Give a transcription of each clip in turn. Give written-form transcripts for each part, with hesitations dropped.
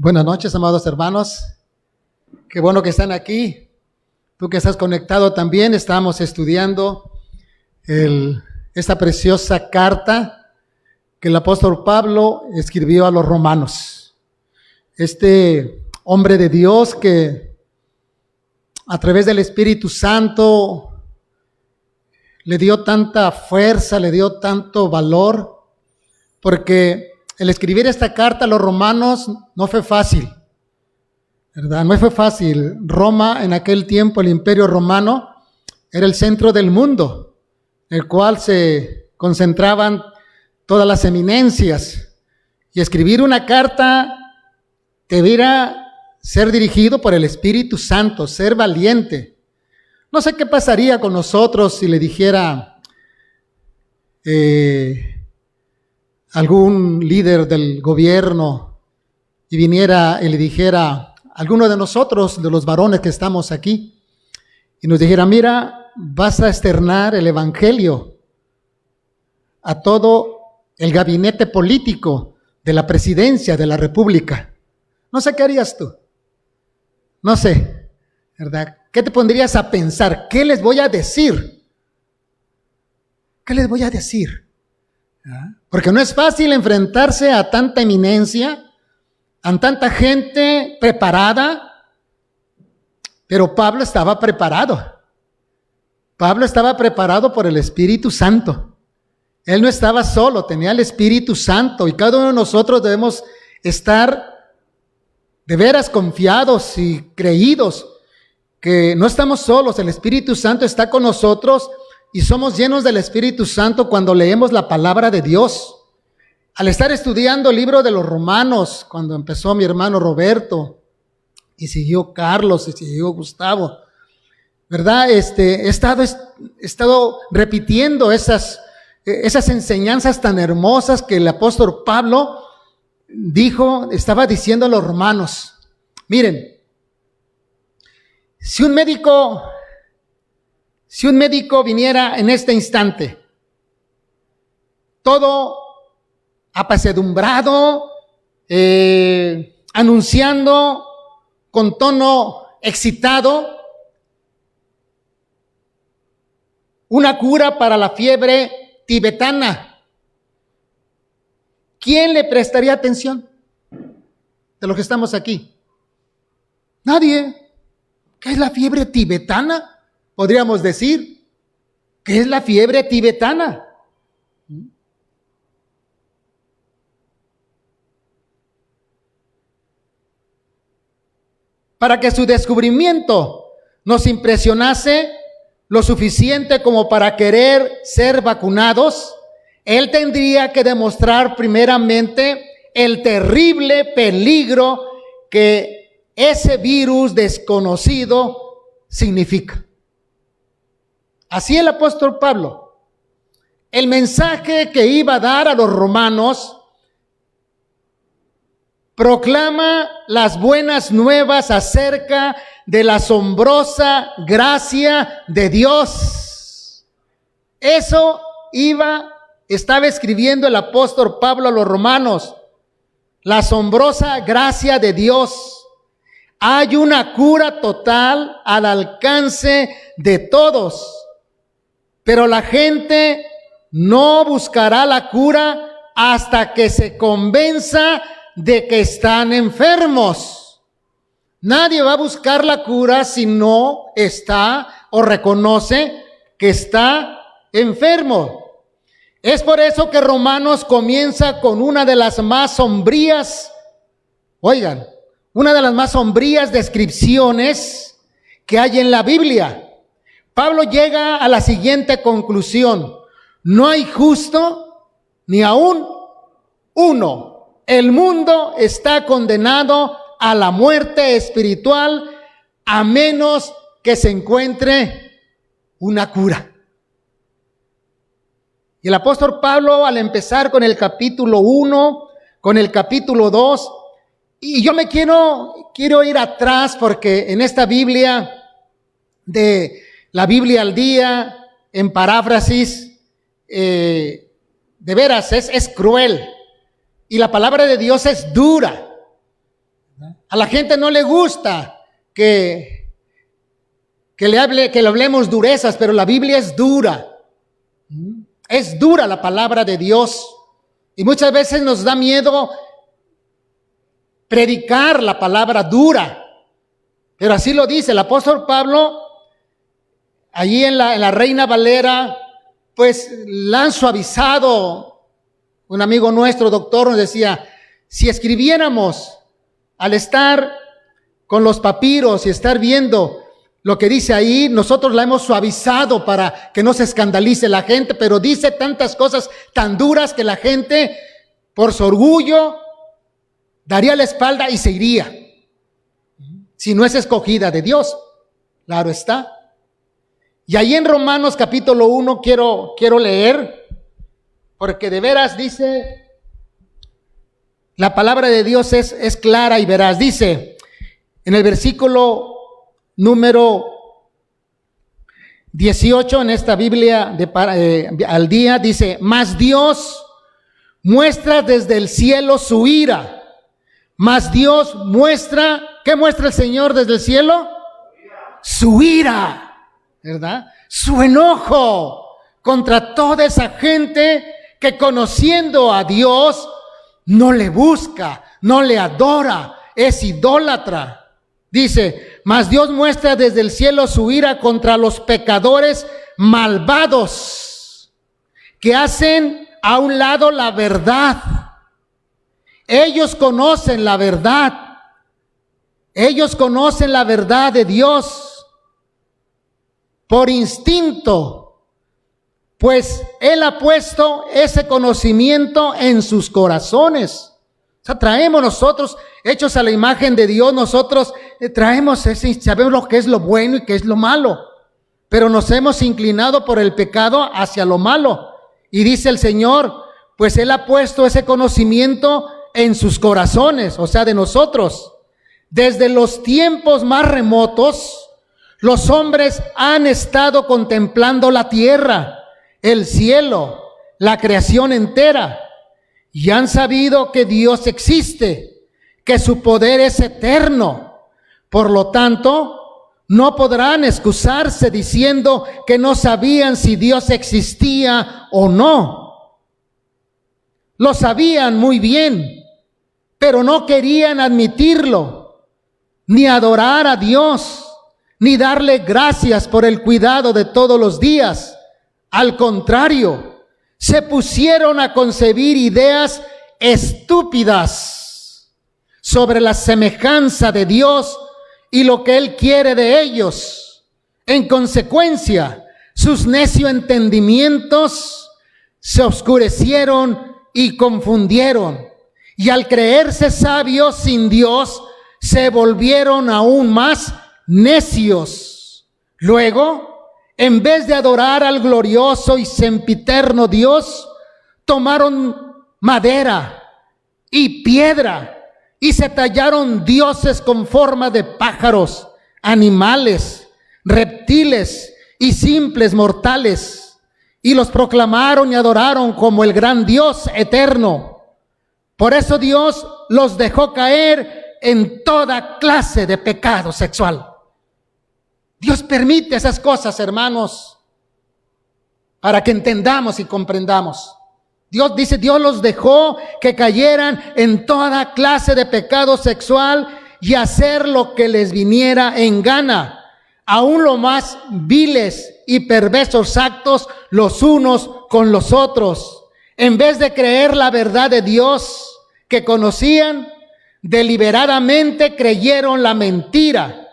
Buenas noches, amados hermanos. Qué bueno que están aquí. Tú que estás conectado también, estamos estudiando esta preciosa carta que el apóstol Pablo escribió a los romanos. Este hombre de Dios que a través del Espíritu Santo le dio tanta fuerza, le dio tanto valor, porque el escribir esta carta a los romanos no fue fácil, ¿verdad? No fue fácil. Roma, en aquel tiempo, el Imperio Romano, era el centro del mundo, en el cual se concentraban todas las eminencias. Y escribir una carta debiera ser dirigido por el Espíritu Santo, ser valiente. No sé qué pasaría con nosotros si le dijera algún líder del gobierno y viniera y le dijera a alguno de nosotros, de los varones que estamos aquí, y nos dijera: mira, vas a externar el evangelio a todo el gabinete político de la presidencia de la república. No sé qué harías tú. No sé, ¿verdad? ¿Qué te pondrías a pensar? ¿Qué les voy a decir? ¿Qué les voy a decir? Porque no es fácil enfrentarse a tanta eminencia, a tanta gente preparada, pero Pablo estaba preparado. Pablo estaba preparado por el Espíritu Santo. Él no estaba solo, tenía el Espíritu Santo, y cada uno de nosotros debemos estar de veras confiados y creídos que no estamos solos. El Espíritu Santo está con nosotros y somos llenos del Espíritu Santo cuando leemos la palabra de Dios. Al estar estudiando el libro de los Romanos, cuando empezó mi hermano Roberto, y siguió Carlos, y siguió Gustavo, ¿verdad? He estado repitiendo esas enseñanzas tan hermosas que el apóstol Pablo estaba diciendo a los romanos. Miren, si un médico viniera en este instante, todo apesadumbrado, anunciando con tono excitado una cura para la fiebre tibetana, ¿quién le prestaría atención de los que estamos aquí? Nadie. ¿Qué es la fiebre tibetana? Podríamos decir, ¿qué es la fiebre tibetana? Para que su descubrimiento nos impresionase lo suficiente como para querer ser vacunados, él tendría que demostrar primeramente el terrible peligro que ese virus desconocido significa. Así el apóstol Pablo, el mensaje que iba a dar a los romanos, proclama las buenas nuevas acerca de la asombrosa gracia de Dios. Eso estaba escribiendo el apóstol Pablo a los romanos. La asombrosa gracia de Dios. Hay una cura total al alcance de todos, pero la gente no buscará la cura hasta que se convenza de que están enfermos. Nadie va a buscar la cura si no está o reconoce que está enfermo. Es por eso que Romanos comienza con una de las más sombrías, una de las más sombrías descripciones que hay en la Biblia. Pablo llega a la siguiente conclusión: no hay justo ni aún uno. El mundo está condenado a la muerte espiritual a menos que se encuentre una cura. Y el apóstol Pablo, al empezar con el capítulo 1, con el capítulo 2, y yo me quiero ir atrás, porque en esta Biblia, de la Biblia al día, en paráfrasis, de veras es cruel. Y la palabra de Dios es dura. A la gente no le gusta que le hablemos durezas, pero la Biblia es dura. Es dura la palabra de Dios. Y muchas veces nos da miedo predicar la palabra dura. Pero así lo dice el apóstol Pablo, allí en la Reina Valera, pues la han suavizado. Un amigo nuestro, doctor, nos decía, si escribiéramos al estar con los papiros y estar viendo lo que dice ahí, nosotros la hemos suavizado para que no se escandalice la gente, pero dice tantas cosas tan duras que la gente, por su orgullo, daría la espalda y se iría. Si no es escogida de Dios, claro está. Y ahí en Romanos capítulo 1 quiero leer, porque de veras dice, la palabra de Dios es clara y veraz. Dice, en el versículo número 18 en esta Biblia al día, dice, mas Dios muestra desde el cielo su ira. Mas Dios muestra, ¿qué muestra el Señor desde el cielo? Su ira, ¿verdad? Su enojo contra toda esa gente que conociendo a Dios no le busca, no le adora, es idólatra. Dice, mas Dios muestra desde el cielo su ira contra los pecadores malvados que hacen a un lado la verdad. Ellos conocen la verdad. Ellos conocen la verdad de Dios por instinto, pues Él ha puesto ese conocimiento en sus corazones. O sea, traemos nosotros, hechos a la imagen de Dios, nosotros traemos sabemos lo que es lo bueno y qué es lo malo, pero nos hemos inclinado por el pecado hacia lo malo. Y dice el Señor, pues Él ha puesto ese conocimiento en sus corazones, o sea, de nosotros. Desde los tiempos más remotos, los hombres han estado contemplando la tierra, el cielo, la creación entera, y han sabido que Dios existe, que su poder es eterno. Por lo tanto, no podrán excusarse diciendo que no sabían si Dios existía o no. Lo sabían muy bien, pero no querían admitirlo, ni adorar a Dios, ni darle gracias por el cuidado de todos los días. Al contrario, se pusieron a concebir ideas estúpidas sobre la semejanza de Dios y lo que Él quiere de ellos. En consecuencia, sus necios entendimientos se oscurecieron y confundieron, y al creerse sabios sin Dios, se volvieron aún más necios. Luego, en vez de adorar al glorioso y sempiterno Dios, tomaron madera y piedra y se tallaron dioses con forma de pájaros, animales, reptiles y simples mortales, y los proclamaron y adoraron como el gran Dios eterno. Por eso Dios los dejó caer en toda clase de pecado sexual. Dios permite esas cosas, hermanos, para que entendamos y comprendamos. Dios dice, Dios los dejó que cayeran en toda clase de pecado sexual y hacer lo que les viniera en gana, aún los más viles y perversos actos los unos con los otros. En vez de creer la verdad de Dios que conocían, deliberadamente creyeron la mentira,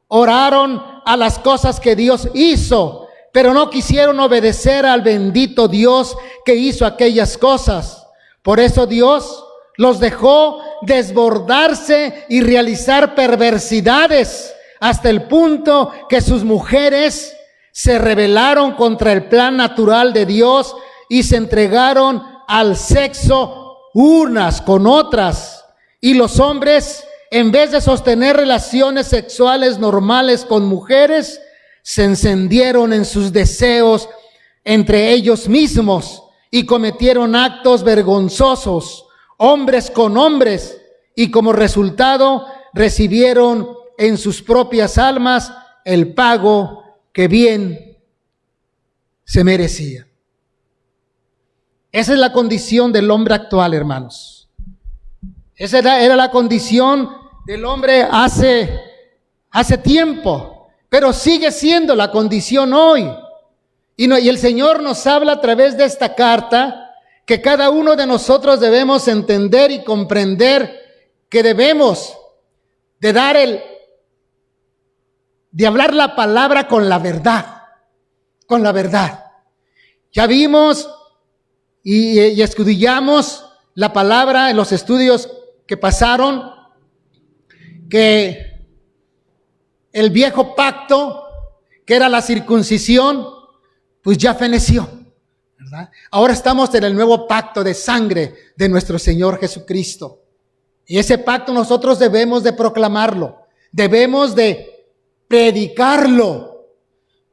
oraron a las cosas que Dios hizo, pero no quisieron obedecer al bendito Dios que hizo aquellas cosas. Por eso Dios los dejó desbordarse y realizar perversidades hasta el punto que sus mujeres se rebelaron contra el plan natural de Dios y se entregaron al sexo unas con otras. Y los hombres, en vez de sostener relaciones sexuales normales con mujeres, se encendieron en sus deseos entre ellos mismos y cometieron actos vergonzosos, hombres con hombres, y como resultado recibieron en sus propias almas el pago que bien se merecía. Esa es la condición del hombre actual, hermanos. Esa era la condición del hombre hace tiempo, pero sigue siendo la condición hoy. Y el Señor nos habla a través de esta carta que cada uno de nosotros debemos entender y comprender que debemos de hablar la palabra con la verdad, con la verdad. Ya vimos y escudriñamos la palabra en los estudios que pasaron, que el viejo pacto, que era la circuncisión, pues ya feneció, ¿verdad? Ahora estamos en el nuevo pacto de sangre de nuestro Señor Jesucristo. Y ese pacto nosotros debemos de proclamarlo, debemos de predicarlo.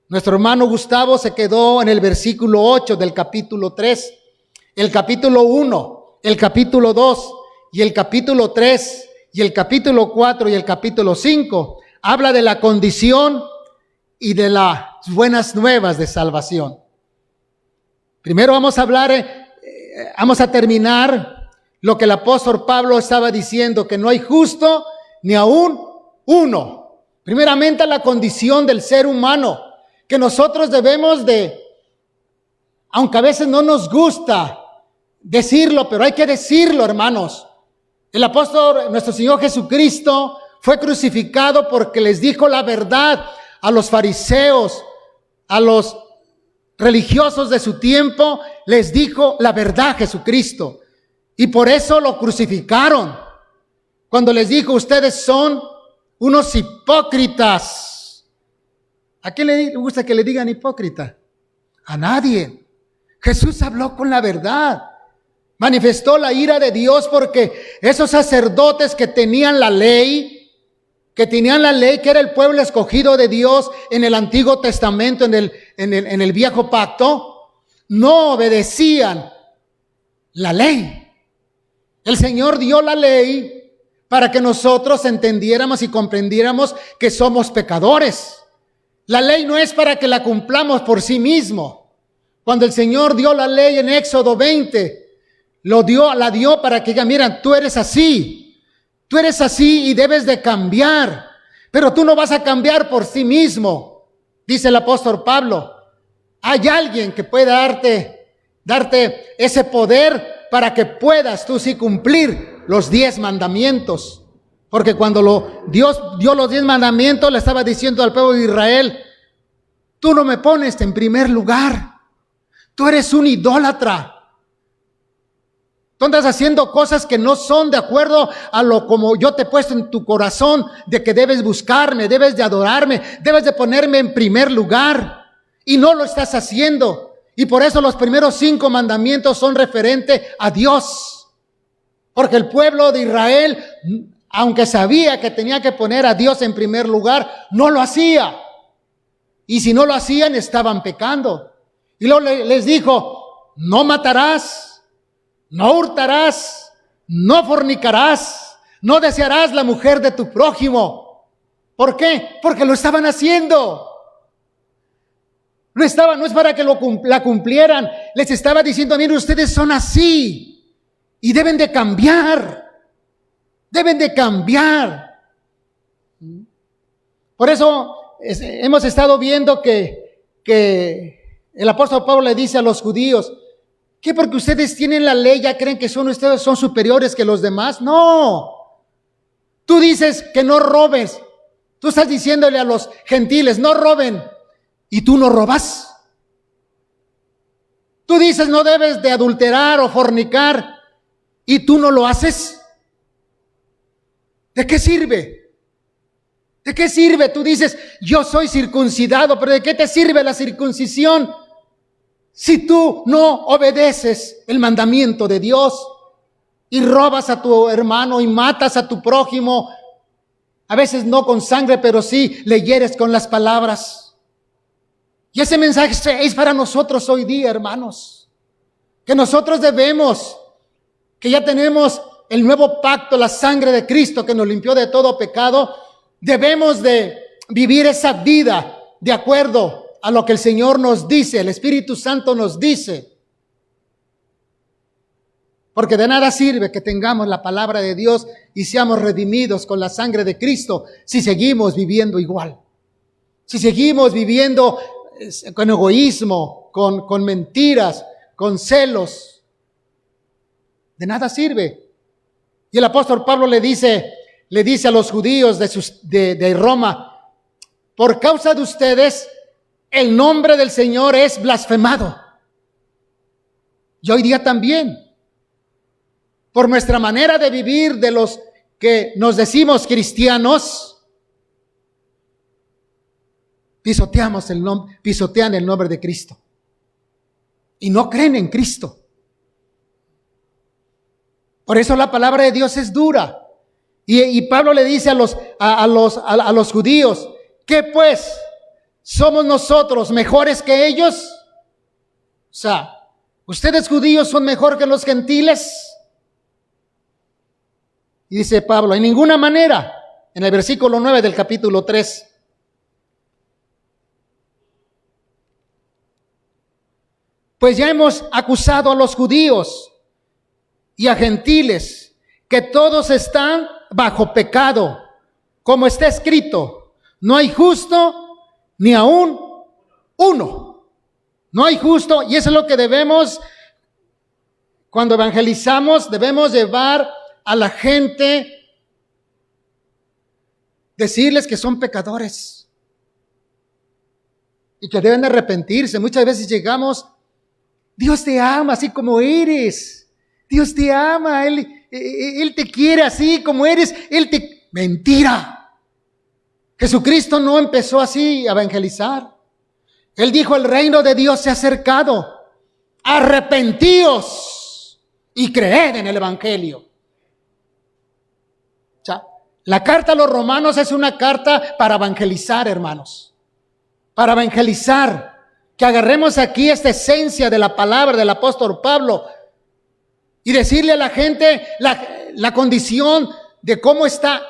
Nuestro hermano Gustavo se quedó en el versículo 8 del capítulo 3, el capítulo 1, el capítulo 2 y el capítulo 3 y el capítulo 4 y el capítulo 5. Habla de la condición y de las buenas nuevas de salvación. Primero vamos a terminar lo que el apóstol Pablo estaba diciendo, que no hay justo ni aún uno. Primeramente la condición del ser humano, que nosotros debemos de, aunque a veces no nos gusta decirlo, pero hay que decirlo, hermanos. El apóstol, nuestro Señor Jesucristo, fue crucificado porque les dijo la verdad a los fariseos, a los religiosos de su tiempo, les dijo la verdad Jesucristo. Y por eso lo crucificaron. Cuando les dijo, ustedes son unos hipócritas. ¿A quién le gusta que le digan hipócrita? A nadie. Jesús habló con la verdad. Manifestó la ira de Dios porque esos sacerdotes que tenían la ley, que era el pueblo escogido de Dios en el Antiguo Testamento, en el Viejo Pacto, no obedecían la ley. El Señor dio la ley para que nosotros entendiéramos y comprendiéramos que somos pecadores. La ley no es para que la cumplamos por sí mismo. Cuando el Señor dio la ley en Éxodo 20, la dio para que digan, mira, tú eres así y debes de cambiar, pero tú no vas a cambiar por sí mismo, dice el apóstol Pablo. Hay alguien que puede darte ese poder para que puedas tú sí cumplir los 10 mandamientos. Porque cuando Dios dio los 10 mandamientos, le estaba diciendo al pueblo de Israel, tú no me pones en primer lugar, tú eres un idólatra. Tú andas haciendo cosas que no son de acuerdo a lo como yo te he puesto en tu corazón, de que debes buscarme, debes de adorarme, debes de ponerme en primer lugar. Y no lo estás haciendo. Y por eso los primeros 5 mandamientos son referentes a Dios. Porque el pueblo de Israel, aunque sabía que tenía que poner a Dios en primer lugar, no lo hacía. Y si no lo hacían, estaban pecando. Y luego les dijo, no matarás, no hurtarás, no fornicarás, no desearás la mujer de tu prójimo. ¿Por qué? Porque lo estaban haciendo. No es para que la cumplieran. Les estaba diciendo, miren, ustedes son así y deben de cambiar. Deben de cambiar. Por eso hemos estado viendo que el apóstol Pablo le dice a los judíos, ¿qué porque ustedes tienen la ley ya creen que ustedes son superiores que los demás? No. Tú dices que no robes. Tú estás diciéndole a los gentiles, no roben. Y tú no robas. Tú dices no debes de adulterar o fornicar. Y tú no lo haces. ¿De qué sirve? ¿De qué sirve? Tú dices, yo soy circuncidado, pero ¿de qué te sirve la circuncisión si tú no obedeces el mandamiento de Dios y robas a tu hermano y matas a tu prójimo? A veces no con sangre, pero sí le hieres con las palabras. Y ese mensaje es para nosotros hoy día, hermanos. Que nosotros debemos, que ya tenemos el nuevo pacto, la sangre de Cristo que nos limpió de todo pecado, debemos de vivir esa vida de acuerdo a lo que el Señor nos dice, el Espíritu Santo nos dice. Porque de nada sirve que tengamos la palabra de Dios y seamos redimidos con la sangre de Cristo si seguimos viviendo igual. Si seguimos viviendo con egoísmo, con mentiras, con celos. De nada sirve. Y el apóstol Pablo le dice a los judíos de Roma: por causa de ustedes, el nombre del Señor es blasfemado. Y hoy día también. Por nuestra manera de vivir de los que nos decimos cristianos, pisotean el nombre de Cristo. Y no creen en Cristo. Por eso la palabra de Dios es dura. Y Pablo le dice a los judíos: ¿qué pues? ¿Somos nosotros mejores que ellos? O sea, ¿ustedes judíos son mejor que los gentiles? Y dice Pablo: en ninguna manera, en el versículo 9 del capítulo 3. Pues ya hemos acusado a los judíos y a gentiles que todos están bajo pecado, como está escrito: no hay justo ni aún uno. No hay justo, y eso es lo que debemos, cuando evangelizamos, debemos llevar a la gente, decirles que son pecadores y que deben arrepentirse. Muchas veces llegamos: Dios te ama así como eres, Dios te ama, Él te quiere así como eres, Mentira. Jesucristo no empezó así a evangelizar. Él dijo: el reino de Dios se ha acercado, arrepentíos y creed en el evangelio. La carta a los romanos es una carta para evangelizar, hermanos. Para evangelizar. Que agarremos aquí esta esencia de la palabra del apóstol Pablo y decirle a la gente la condición de cómo está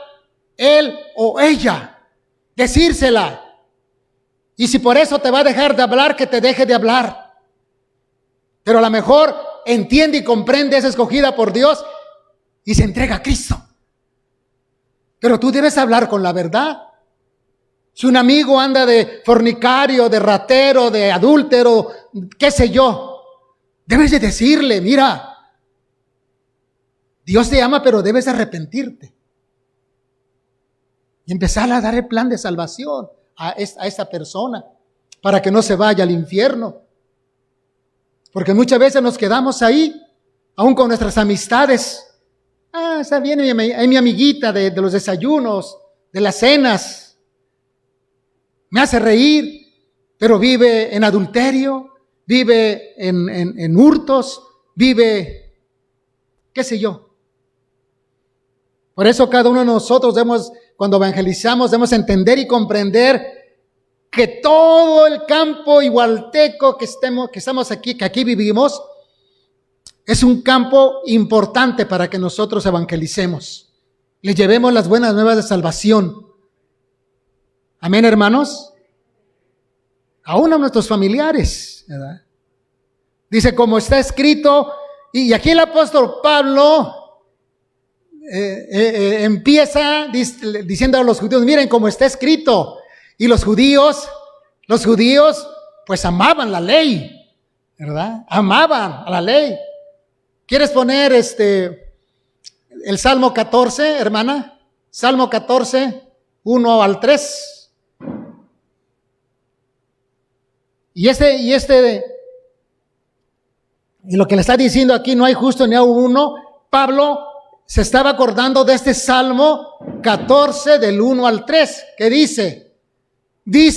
él o ella. Decírsela. Y si por eso te va a dejar de hablar, que te deje de hablar. Pero a lo mejor entiende y comprende, es escogida por Dios y se entrega a Cristo. Pero tú debes hablar con la verdad. Si un amigo anda de fornicario, de ratero, de adúltero, qué sé yo, debes de decirle: mira, Dios te ama, pero debes arrepentirte. Y empezar a dar el plan de salvación a esta persona para que no se vaya al infierno. Porque muchas veces nos quedamos ahí, aún con nuestras amistades. Está bien, mi amiguita de los desayunos, de las cenas. Me hace reír, pero vive en adulterio, vive en hurtos, vive, qué sé yo. Por eso cada uno de nosotros cuando evangelizamos, debemos entender y comprender que todo el campo igualteco que estamos aquí, que aquí vivimos, es un campo importante para que nosotros evangelicemos. Le llevemos las buenas nuevas de salvación. Amén, hermanos. Aún a nuestros familiares, ¿verdad? Dice, como está escrito, y aquí el apóstol Pablo empieza diciendo a los judíos: miren, como está escrito. Y los judíos pues amaban la ley, ¿verdad? Amaban a la ley. ¿Quieres poner el Salmo 14, hermana? Salmo 14, 1 al 3. Y lo que le está diciendo aquí: no hay justo ni a uno. Pablo se estaba acordando de este Salmo 14 del 1 al 3, que dice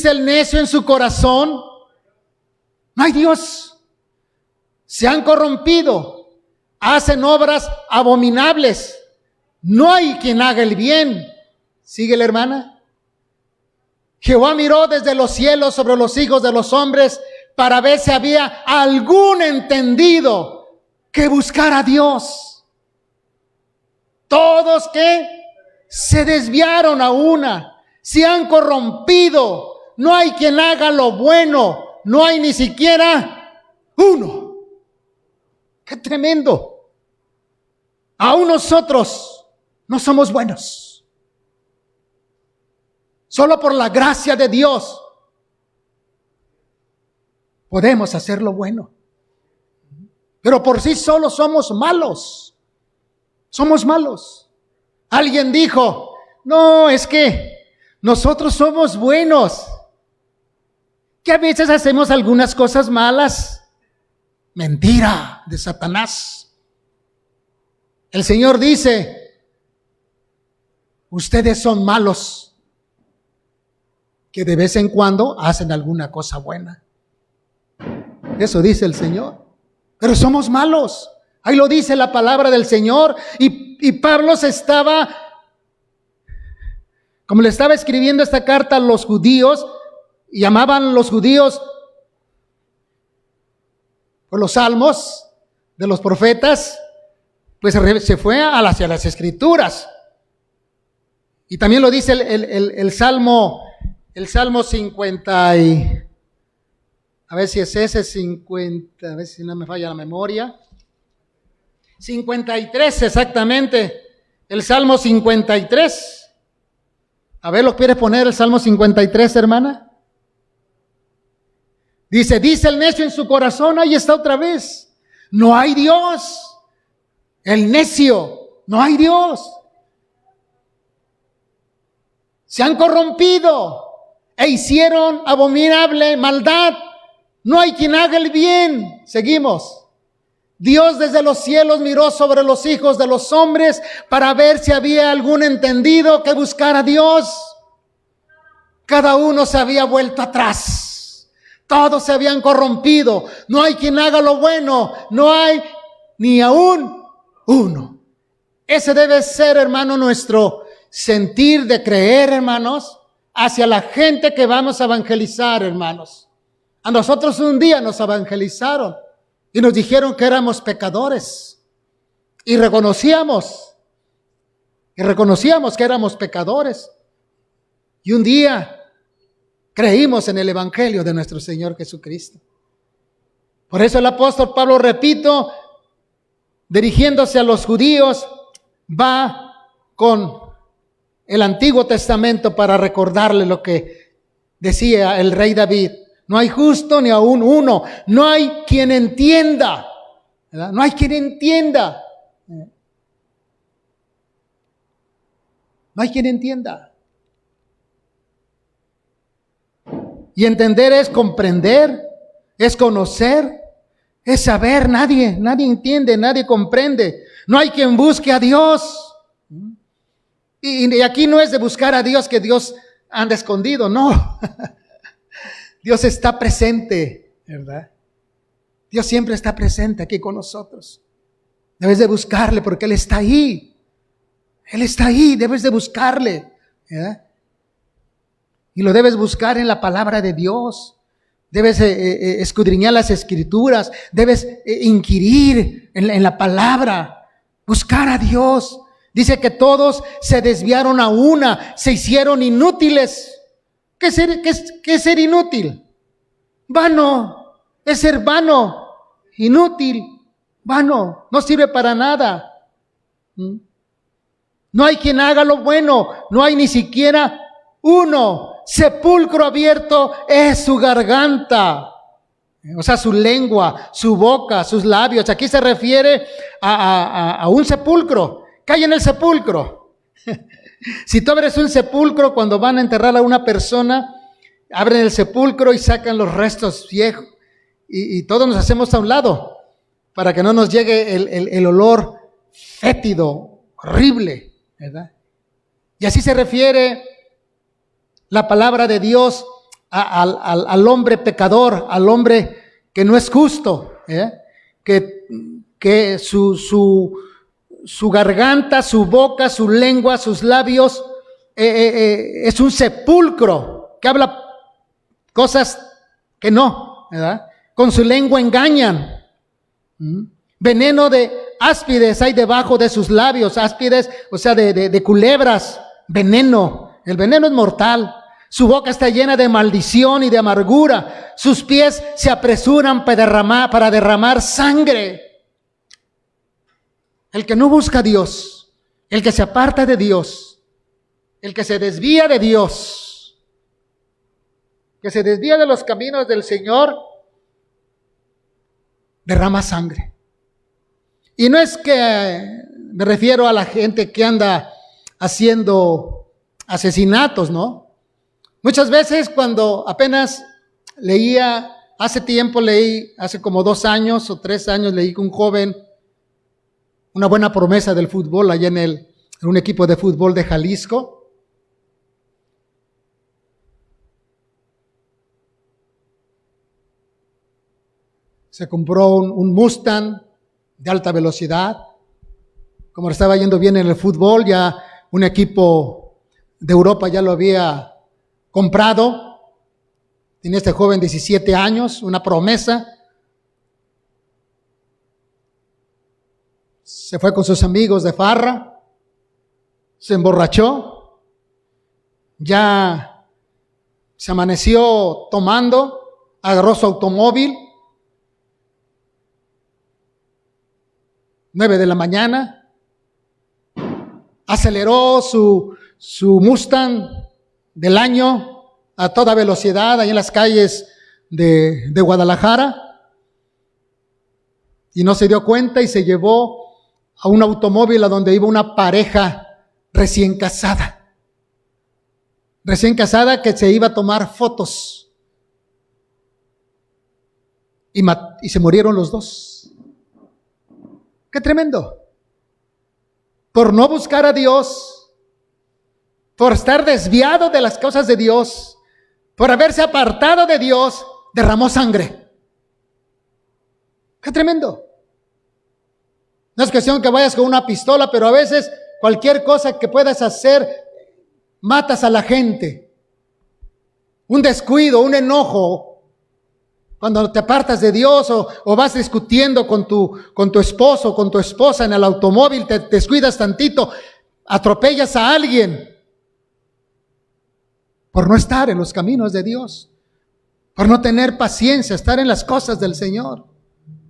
el necio en su corazón: no hay Dios. Se han corrompido, hacen obras abominables, no hay quien haga el bien. ¿Sigue la hermana? Jehová miró desde los cielos sobre los hijos de los hombres para ver si había algún entendido que buscara a Dios. los que se desviaron a una, se han corrompido. No hay quien haga lo bueno, no hay ni siquiera uno. ¡Qué tremendo! Aún nosotros no somos buenos. Solo por la gracia de Dios podemos hacer lo bueno. Pero por sí solos somos malos. Somos malos. Alguien dijo, no, es que nosotros somos buenos. Que a veces hacemos algunas cosas malas. Mentira de Satanás. El Señor dice, ustedes son malos, que de vez en cuando hacen alguna cosa buena. Eso dice el Señor. Pero somos malos. Ahí lo dice la palabra del Señor. Y Pablo como le estaba escribiendo esta carta a los judíos, y llamaban los judíos por los salmos de los profetas, pues se fue hacia las escrituras. Y también lo dice el Salmo 50 y... A ver si es ese 50, a ver si no me falla la memoria. 53 exactamente, el Salmo 53. A ver, ¿lo quieres poner el Salmo 53, hermana? Dice el necio en su corazón, ahí está otra vez, no hay Dios. El necio, no hay Dios. Se han corrompido e hicieron abominable maldad. No hay quien haga el bien. Seguimos. Dios desde los cielos miró sobre los hijos de los hombres para ver si había algún entendido que buscara a Dios. Cada uno se había vuelto atrás. Todos se habían corrompido. No hay quien haga lo bueno. No hay ni aún uno. Ese debe ser, hermano, nuestro sentir de creer, hermanos, hacia la gente que vamos a evangelizar, hermanos. A nosotros un día nos evangelizaron y nos dijeron que éramos pecadores. Y reconocíamos que éramos pecadores. Y un día creímos en el evangelio de nuestro Señor Jesucristo. Por eso el apóstol Pablo, repito, dirigiéndose a los judíos, va con el Antiguo Testamento para recordarle lo que decía el rey David. No hay justo ni aún uno. No hay quien entienda. ¿Verdad? No hay quien entienda. No hay quien entienda. Y entender es comprender, es conocer, es saber. Nadie entiende, nadie comprende. No hay quien busque a Dios. Y aquí no es de buscar a Dios que Dios anda escondido, no. Dios está presente, ¿verdad? Dios siempre está presente aquí con nosotros. Debes de buscarle porque Él está ahí. Él está ahí, debes de buscarle, ¿verdad? Y lo debes buscar en la palabra de Dios. Debes escudriñar las escrituras. Debes inquirir en la palabra. Buscar a Dios. Dice que todos se desviaron a una, se hicieron inútiles. ¿Qué es ser inútil? Vano, es ser vano, inútil, vano, no sirve para nada. No hay quien haga lo bueno, no hay ni siquiera uno. Sepulcro abierto es su garganta, o sea, su lengua, su boca, sus labios. Aquí se refiere a un sepulcro. ¿Qué hay en el sepulcro? Si tú abres un sepulcro cuando van a enterrar a una persona, abren el sepulcro y sacan los restos viejos y todos nos hacemos a un lado para que no nos llegue el olor fétido, horrible, ¿verdad? Y así se refiere la palabra de Dios al hombre pecador, al hombre que no es justo, que su garganta, su boca, su lengua, sus labios es un sepulcro que habla cosas que no, ¿verdad? Con su lengua engañan. Veneno de áspides hay debajo de sus labios, áspides, o sea, de culebras, veneno. El veneno es mortal. Su boca está llena de maldición y de amargura. Sus pies se apresuran para derramar sangre. El que no busca a Dios, el que se aparta de Dios, el que se desvía de Dios, que se desvía de los caminos del Señor, derrama sangre. Y no es que me refiero a la gente que anda haciendo asesinatos, ¿no? Muchas veces cuando apenas leía, hace como 2 años o 3 años, leí que un joven, una buena promesa del fútbol allá en un equipo de fútbol de Jalisco, se compró un Mustang de alta velocidad. Como le estaba yendo bien en el fútbol, ya un equipo de Europa ya lo había comprado. Tiene este joven 17 años, una promesa. Se fue con sus amigos de farra, se emborrachó, ya se amaneció tomando, agarró su automóvil, 9 de la mañana, aceleró su Mustang del año a toda velocidad ahí en las calles de Guadalajara, y no se dio cuenta y se llevó a un automóvil a donde iba una pareja recién casada que se iba a tomar fotos, y se murieron los dos. ¡Qué tremendo! Por no buscar a Dios, por estar desviado de las cosas de Dios, por haberse apartado de Dios, derramó sangre. ¡Qué tremendo! No es cuestión que vayas con una pistola, pero a veces cualquier cosa que puedas hacer, matas a la gente. Un descuido, un enojo, cuando te apartas de Dios o vas discutiendo con tu esposo, con tu esposa en el automóvil, te descuidas tantito, atropellas a alguien por no estar en los caminos de Dios, por no tener paciencia, estar en las cosas del Señor.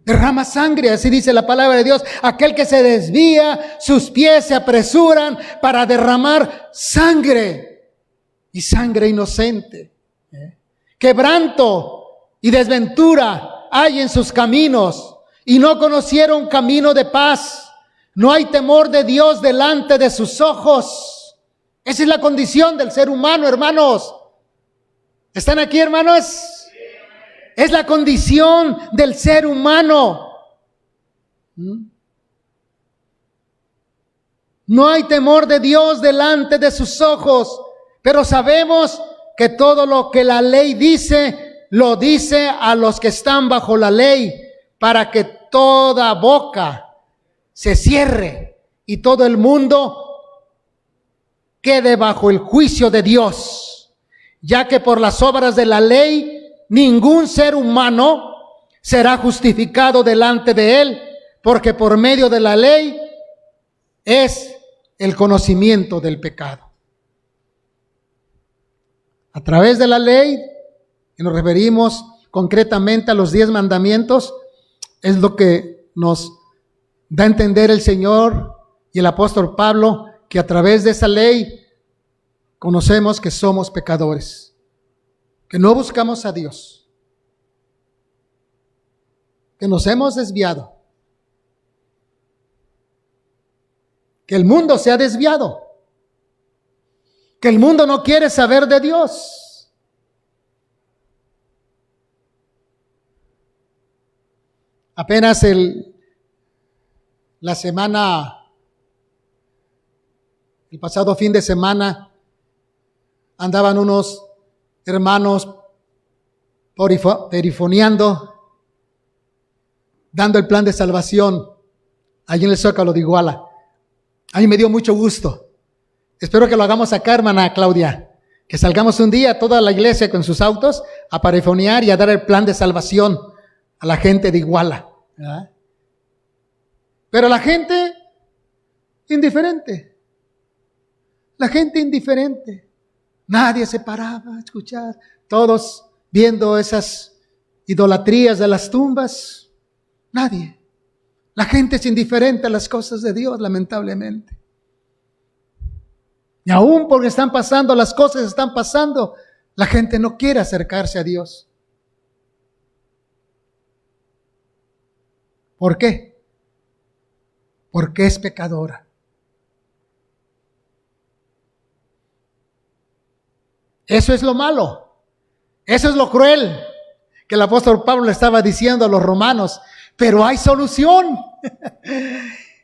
Derrama sangre, así dice la palabra de Dios. Aquel que se desvía, sus pies se apresuran para derramar sangre, y sangre inocente. Quebranto y desventura hay en sus caminos, y no conocieron camino de paz. No hay temor de Dios delante de sus ojos. Esa es la condición del ser humano, hermanos. ¿Están aquí, hermanos? Es la condición del ser humano. No hay temor de Dios delante de sus ojos, pero sabemos que todo lo que la ley dice, lo dice a los que están bajo la ley, para que toda boca se cierre y todo el mundo quede bajo el juicio de Dios, ya que por las obras de la ley ningún ser humano será justificado delante de él, porque por medio de la ley es el conocimiento del pecado. A través de la ley, y nos referimos concretamente a los 10 mandamientos, es lo que nos da a entender el Señor y el apóstol Pablo, que a través de esa ley conocemos que somos pecadores, que no buscamos a Dios, que nos hemos desviado, que el mundo se ha desviado, que el mundo no quiere saber de Dios. Apenas el pasado fin de semana, andaban unos hermanos perifoneando, dando el plan de salvación allí en el Zócalo de Iguala. A mí me dio mucho gusto. Espero que lo hagamos acá, hermana Claudia, que salgamos un día toda la iglesia con sus autos a perifonear y a dar el plan de salvación a la gente de Iguala, ¿verdad? Pero la gente indiferente. La gente indiferente. Nadie se paraba a escuchar. Todos viendo esas idolatrías de las tumbas. Nadie. La gente es indiferente a las cosas de Dios, lamentablemente. Y aún porque están pasando, las cosas están pasando, la gente no quiere acercarse a Dios. ¿Por qué? Porque es pecadora. Eso es lo malo. Eso es lo cruel que el apóstol Pablo le estaba diciendo a los romanos. Pero hay solución.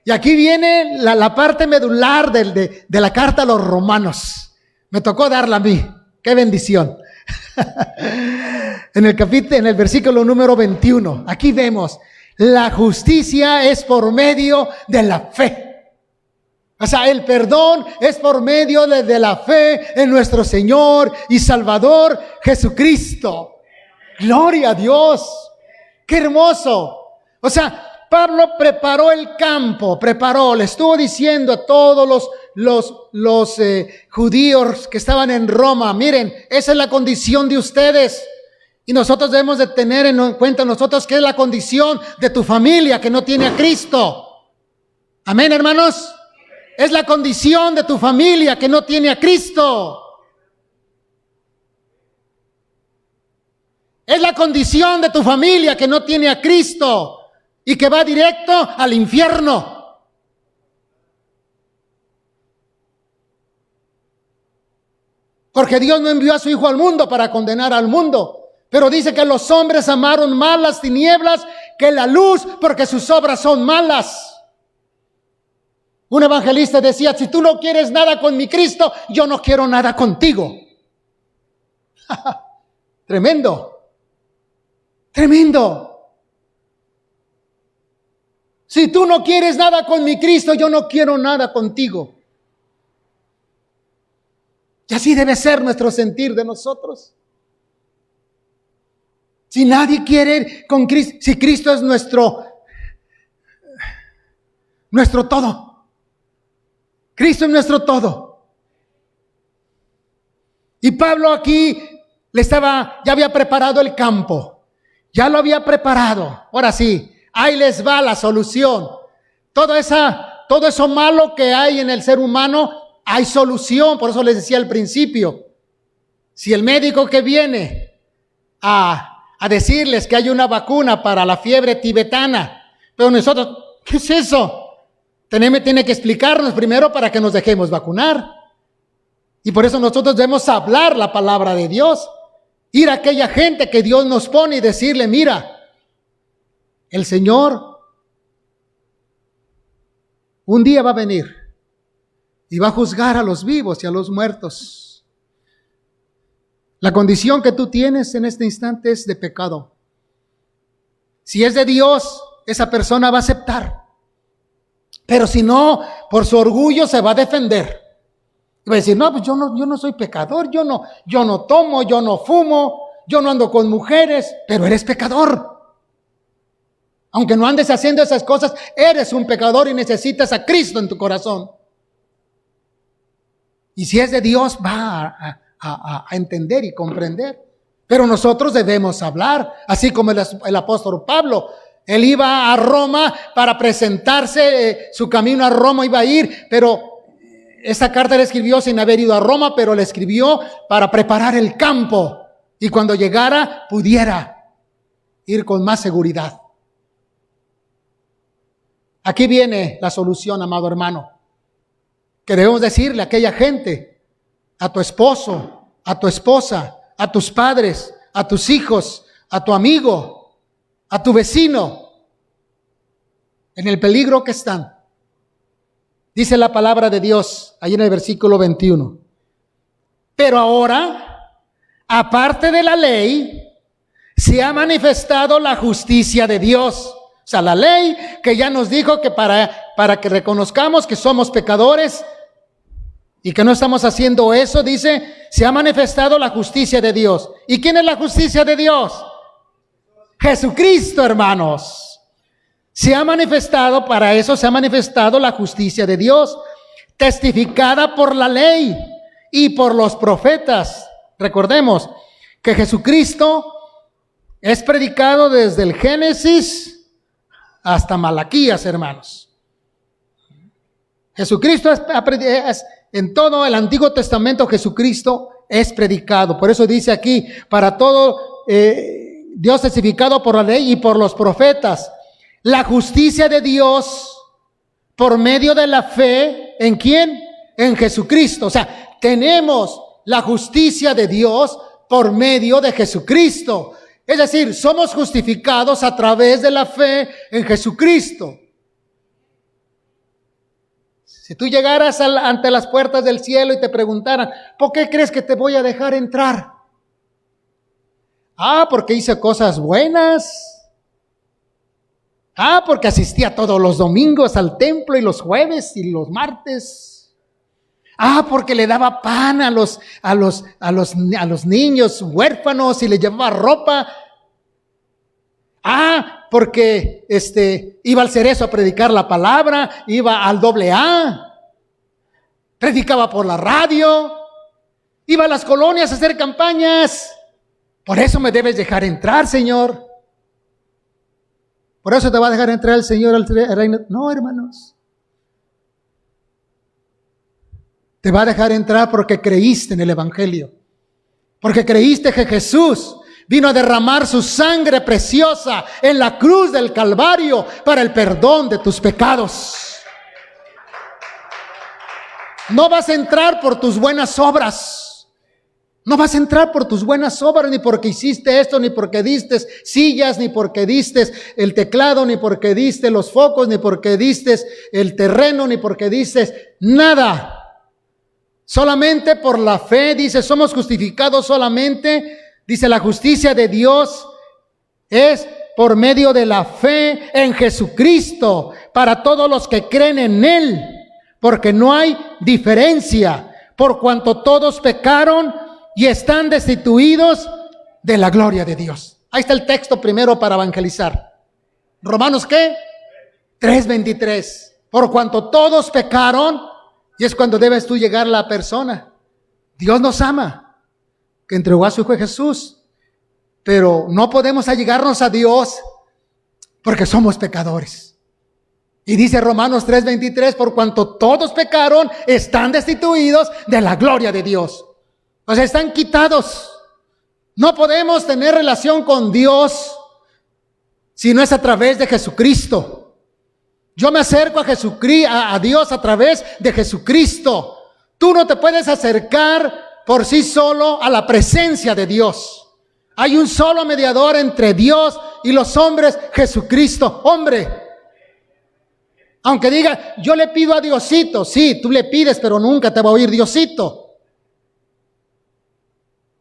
Y aquí viene la parte medular de la carta a los romanos. Me tocó darla a mí. ¡Qué bendición! En el versículo número 21, aquí vemos, la justicia es por medio de la fe. O sea, el perdón es por medio de la fe en nuestro Señor y Salvador Jesucristo. ¡Gloria a Dios! ¡Qué hermoso! O sea, Pablo preparó el campo, le estuvo diciendo a todos los judíos que estaban en Roma, miren, esa es la condición de ustedes. Y nosotros debemos de tener en cuenta nosotros que es la condición de tu familia que no tiene a Cristo. Amén, hermanos. Es la condición de tu familia que no tiene a Cristo. Es la condición de tu familia que no tiene a Cristo y que va directo al infierno. Porque Dios no envió a su Hijo al mundo para condenar al mundo, pero dice que los hombres amaron más las tinieblas que la luz porque sus obras son malas. Un evangelista decía, si tú no quieres nada con mi Cristo, yo no quiero nada contigo. Tremendo. Tremendo. Si tú no quieres nada con mi Cristo, yo no quiero nada contigo. Y así debe ser nuestro sentir de nosotros. Si nadie quiere con Cristo, si Cristo es nuestro todo. Cristo es nuestro todo. Y Pablo aquí ya había preparado el campo. Ya lo había preparado. Ahora sí, ahí les va la solución. Todo eso malo que hay en el ser humano, hay solución. Por eso les decía al principio, si el médico que viene a decirles que hay una vacuna para la fiebre tibetana, pero nosotros, ¿qué es eso? Tiene que explicarnos primero para que nos dejemos vacunar. Y por eso nosotros debemos hablar la palabra de Dios. Ir a aquella gente que Dios nos pone y decirle, mira, el Señor un día va a venir y va a juzgar a los vivos y a los muertos. La condición que tú tienes en este instante es de pecado. Si es de Dios, esa persona va a aceptar. Pero si no, por su orgullo se va a defender. Y va a decir, no, pues yo no soy pecador, yo no tomo, yo no fumo, yo no ando con mujeres, pero eres pecador. Aunque no andes haciendo esas cosas, eres un pecador y necesitas a Cristo en tu corazón. Y si es de Dios, va a entender y comprender. Pero nosotros debemos hablar, así como el apóstol Pablo. Él iba a Roma para presentarse, su camino a Roma iba a ir, pero esta carta la escribió sin haber ido a Roma, pero la escribió para preparar el campo y cuando llegara pudiera ir con más seguridad. Aquí viene la solución, amado hermano, que debemos decirle a aquella gente, a tu esposo, a tu esposa, a tus padres, a tus hijos, a tu amigo, a tu vecino, en el peligro que están. Dice la palabra de Dios, ahí en el versículo 21. Pero ahora, aparte de la ley, se ha manifestado la justicia de Dios. O sea, la ley que ya nos dijo que para que reconozcamos que somos pecadores y que no estamos haciendo eso, dice, se ha manifestado la justicia de Dios. ¿Y quién es la justicia de Dios? Jesucristo, hermanos. para eso se ha manifestado la justicia de Dios, testificada por la ley y por los profetas. Recordemos que Jesucristo es predicado desde el Génesis hasta Malaquías, hermanos. Jesucristo en todo el Antiguo Testamento, Jesucristo es predicado. Por eso dice aquí, para todo Dios testificado por la ley y por los profetas. La justicia de Dios por medio de la fe, ¿en quién? En Jesucristo. O sea, tenemos la justicia de Dios por medio de Jesucristo. Es decir, somos justificados a través de la fe en Jesucristo. Si tú llegaras ante las puertas del cielo y te preguntaran, ¿por qué crees que te voy a dejar entrar? Porque hice cosas buenas. Porque asistía todos los domingos al templo y los jueves y los martes. Porque le daba pan a los niños huérfanos y le llevaba ropa. Porque iba al Cerezo a predicar la palabra, iba al AA, predicaba por la radio, iba a las colonias a hacer campañas. Por eso me debes dejar entrar, Señor. Por eso te va a dejar entrar el Señor al reino. No, hermanos. Te va a dejar entrar porque creíste en el Evangelio. Porque creíste que Jesús vino a derramar su sangre preciosa en la cruz del Calvario para el perdón de tus pecados. No vas a entrar por tus buenas obras. No vas a entrar por tus buenas obras, ni porque hiciste esto, ni porque diste sillas, ni porque diste el teclado, ni porque diste los focos, ni porque diste el terreno, ni porque diste nada. Solamente por la fe, dice, somos justificados solamente, dice, la justicia de Dios es por medio de la fe en Jesucristo, para todos los que creen en Él, porque no hay diferencia, por cuanto todos pecaron y están destituidos de la gloria de Dios. Ahí está el texto primero para evangelizar. Romanos, ¿qué? 3:23. Por cuanto todos pecaron, y es cuando debes tú llegar a la persona. Dios nos ama, que entregó a su Hijo Jesús, pero no podemos allegarnos a Dios porque somos pecadores. Y dice Romanos 3:23, por cuanto todos pecaron, están destituidos de la gloria de Dios. O sea, están quitados. No podemos tener relación con Dios si no es a través de Jesucristo. Yo me acerco a Dios a través de Jesucristo. Tú no te puedes acercar por sí solo a la presencia de Dios. Hay un solo mediador entre Dios y los hombres, Jesucristo, hombre. Aunque diga, yo le pido a Diosito. Sí, tú le pides, pero nunca te va a oír Diosito.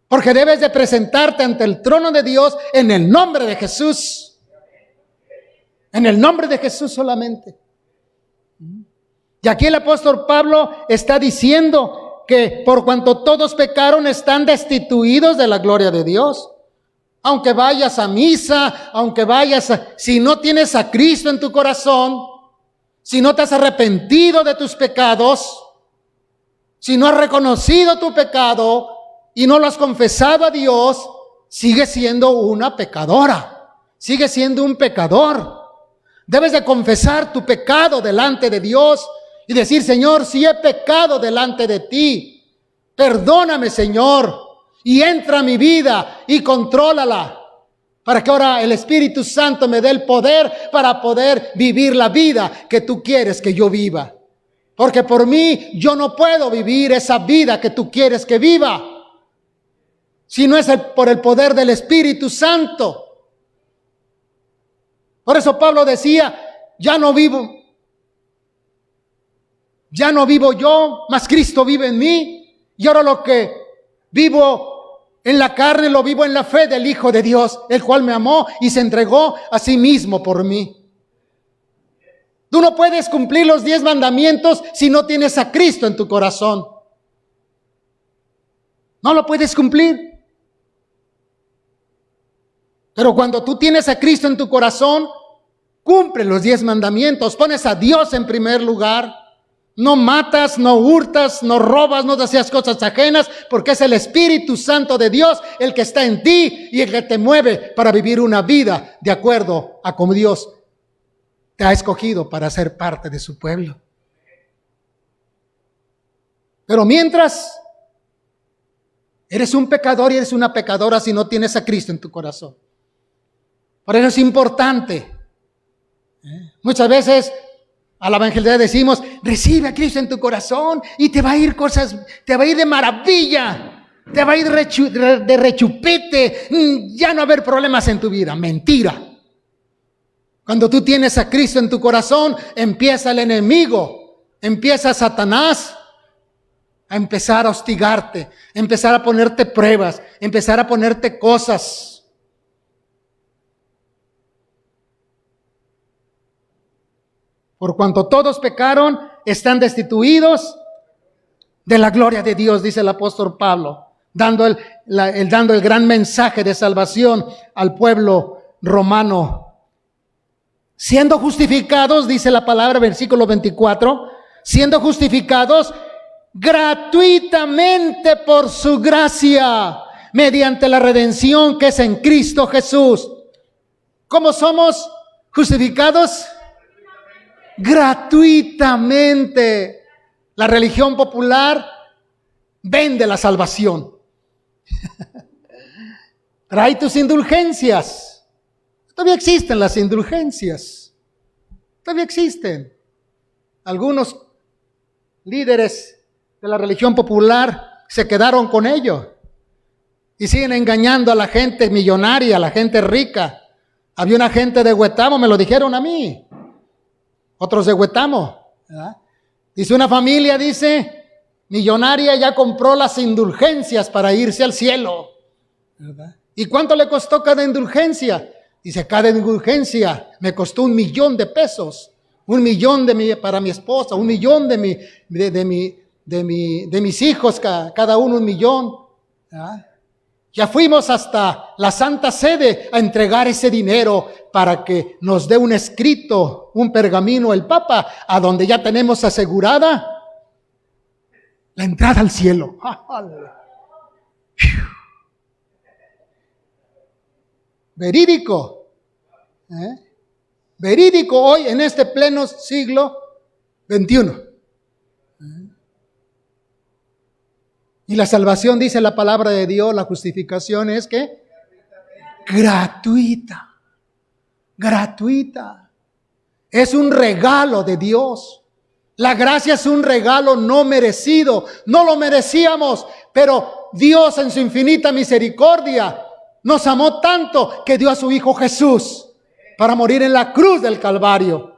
Porque debes de presentarte ante el trono de Dios en el nombre de Jesús. En el nombre de Jesús solamente. Y aquí el apóstol Pablo está diciendo que por cuanto todos pecaron están destituidos de la gloria de Dios. Aunque vayas a misa, si no tienes a Cristo en tu corazón, si no te has arrepentido de tus pecados, si no has reconocido tu pecado y no lo has confesado a Dios, sigue siendo una pecadora, sigue siendo un pecador. Debes de confesar tu pecado delante de Dios y decir, Señor, si he pecado delante de ti, perdóname, Señor, y entra a mi vida y contrólala, para que ahora el Espíritu Santo me dé el poder para poder vivir la vida que tú quieres que yo viva. Porque por mí yo no puedo vivir esa vida que tú quieres que viva, si no es por el poder del Espíritu Santo. Por eso Pablo decía, ya no vivo yo, mas Cristo vive en mí. Y ahora lo que vivo en la carne, lo vivo en la fe del Hijo de Dios, el cual me amó y se entregó a sí mismo por mí. Tú no puedes cumplir los 10 mandamientos si no tienes a Cristo en tu corazón. No lo puedes cumplir. Pero cuando tú tienes a Cristo en tu corazón, cumple los 10 mandamientos, pones a Dios en primer lugar, no matas, no hurtas, no robas, no deseas cosas ajenas, porque es el Espíritu Santo de Dios el que está en ti y el que te mueve para vivir una vida de acuerdo a como Dios te ha escogido para ser parte de su pueblo. Pero mientras eres un pecador y eres una pecadora si no tienes a Cristo en tu corazón. Por eso es importante. Muchas veces a la evangelizar decimos, recibe a Cristo en tu corazón y te va a ir cosas, te va a ir de maravilla, te va a ir de rechupete, ya no va a haber problemas en tu vida. Mentira. Cuando tú tienes a Cristo en tu corazón, empieza el enemigo, empieza Satanás a empezar a hostigarte, empezar a ponerte pruebas, empezar a ponerte cosas. Por cuanto todos pecaron, están destituidos de la gloria de Dios, dice el apóstol Pablo, dando el gran mensaje de salvación al pueblo romano. Siendo justificados, dice la palabra, versículo 24, siendo justificados gratuitamente por su gracia, mediante la redención que es en Cristo Jesús. ¿Cómo somos justificados? Gratuitamente. La religión popular vende la salvación. Trae tus indulgencias. Todavía existen las indulgencias. Todavía existen. Algunos líderes de la religión popular se quedaron con ello y siguen engañando a la gente millonaria, a la gente rica. Había una gente de Huetamo, me lo dijeron a mí. Otros de Huetamo, ¿verdad? Dice una familia, dice, millonaria, ya compró las indulgencias para irse al cielo, ¿verdad? ¿Y cuánto le costó cada indulgencia? Dice, cada indulgencia me costó $1,000,000, $1,000,000 para mi esposa, $1,000,000 de mis hijos, cada uno $1,000,000, ¿verdad? Ya fuimos hasta la Santa Sede a entregar ese dinero para que nos dé un escrito, un pergamino el Papa, a donde ya tenemos asegurada la entrada al cielo. Verídico. Verídico hoy en este pleno siglo XXI. Y la salvación, dice la palabra de Dios, la justificación es que gratuita. Gratuita. Es un regalo de Dios. La gracia es un regalo no merecido. No lo merecíamos, pero Dios en su infinita misericordia nos amó tanto que dio a su Hijo Jesús para morir en la cruz del Calvario,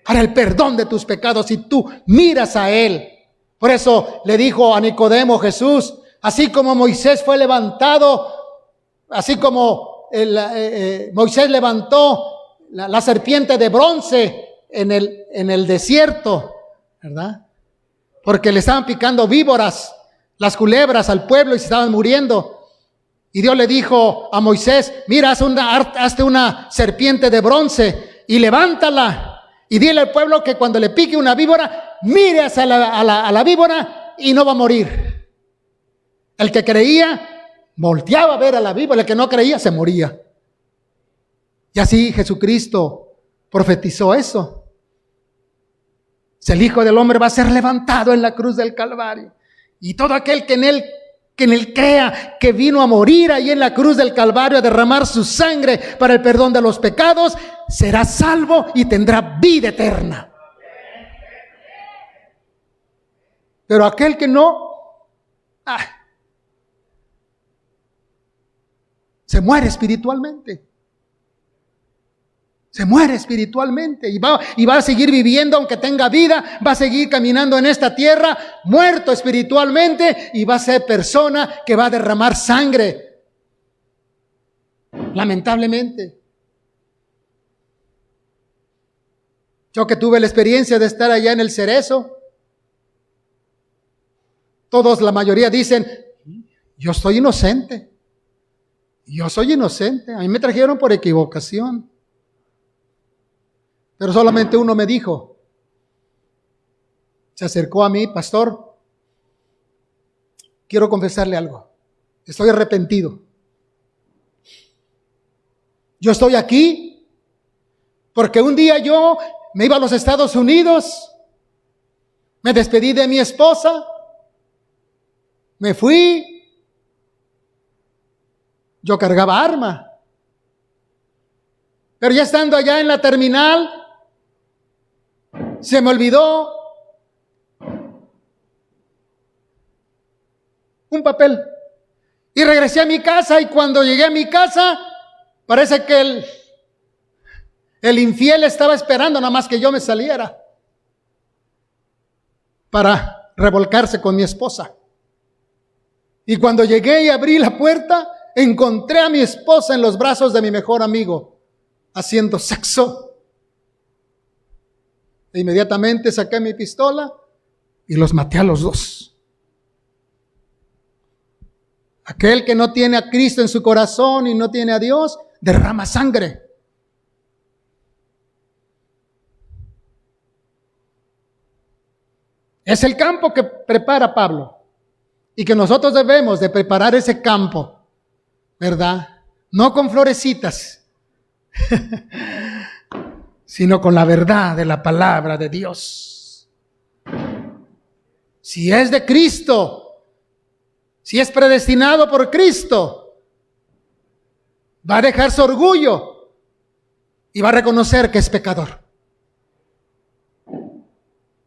para el perdón de tus pecados, si tú miras a Él. Por eso le dijo a Nicodemo Jesús, así como Moisés fue levantado, así como Moisés levantó la serpiente de bronce en el desierto, ¿verdad? Porque le estaban picando víboras, las culebras al pueblo y se estaban muriendo. Y Dios le dijo a Moisés, mira, hazte una serpiente de bronce y levántala. Y dile al pueblo que cuando le pique una víbora, mire hacia a la víbora y no va a morir. El que creía, volteaba a ver a la víbora. El que no creía, se moría. Y así Jesucristo profetizó eso. El Hijo del Hombre va a ser levantado en la cruz del Calvario. Y todo aquel que en él crea, que vino a morir ahí en la cruz del Calvario, a derramar su sangre para el perdón de los pecados, será salvo y tendrá vida eterna. Pero aquel que no, se muere espiritualmente. Se muere espiritualmente y va a seguir viviendo, aunque tenga vida, va a seguir caminando en esta tierra, muerto espiritualmente, y va a ser persona que va a derramar sangre. Lamentablemente. Yo que tuve la experiencia de estar allá en el Cerezo, todos, la mayoría dicen, yo soy inocente. Yo soy inocente. A mí me trajeron por equivocación. Pero solamente uno me dijo, se acercó a mí, pastor, quiero confesarle algo. Estoy arrepentido. Yo estoy aquí porque un día yo me iba a los Estados Unidos, me despedí de mi esposa, me fui, yo cargaba arma. Pero ya estando allá en la terminal, se me olvidó un papel. Y regresé a mi casa, y cuando llegué a mi casa, parece que el infiel estaba esperando nada más que yo me saliera para revolcarse con mi esposa. Y cuando llegué y abrí la puerta, encontré a mi esposa en los brazos de mi mejor amigo, haciendo sexo. E inmediatamente saqué mi pistola y los maté a los dos. Aquel que no tiene a Cristo en su corazón y no tiene a Dios, derrama sangre. Es el campo que prepara Pablo y que nosotros debemos de preparar ese campo, ¿verdad? No con florecitas, sino con la verdad de la palabra de Dios. Si es de Cristo, si es predestinado por Cristo, va a dejar su orgullo y va a reconocer que es pecador.